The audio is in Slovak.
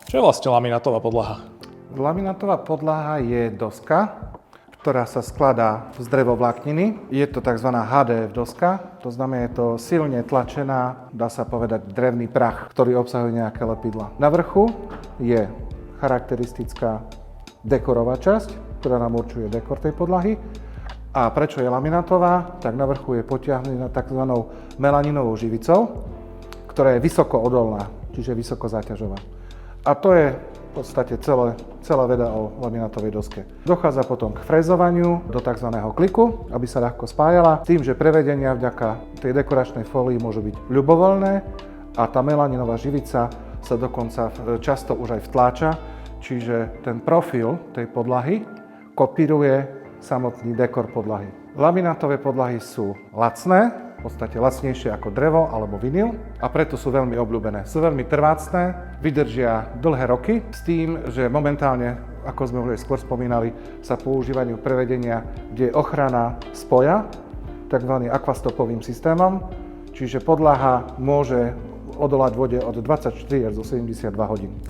Čo je vlastne laminátová podlaha? Laminátová podlaha je doska, ktorá sa skladá z drevovlákniny. Je to tzv. HDF doska, to znamená, je to silne tlačená, dá sa povedať, drevný prach, ktorý obsahuje nejaké lepidla. Na vrchu je charakteristická dekorová časť, ktorá nám určuje dekor tej podlahy. A prečo je laminátová? Tak na vrchu je potiahnuté tzv. Melaninovou živicou, ktorá je vysoko odolná, čiže vysoko záťažová. A to je v podstate celá veda o laminátovej doske. Dochádza potom k frézovaniu do tzv. Kliku, aby sa ľahko spájala, tým, že prevedenia vďaka tej dekoračnej fólii môžu byť ľubovoľné a tá melaninová živica sa dokonca často už aj vtláča, čiže ten profil tej podlahy kopíruje samotný dekor podlahy. Laminátové podlahy sú lacné, v podstate lacnejšie ako drevo alebo vinyl a preto sú veľmi obľúbené. Sú veľmi trvácne, vydržia dlhé roky s tým, že momentálne, ako sme už skôr spomínali, sa používajú prevedenia, kde je ochrana spoja, tzv. Aquastopovým systémom, čiže podlaha môže odolať vode od 24 až do 72 hodín.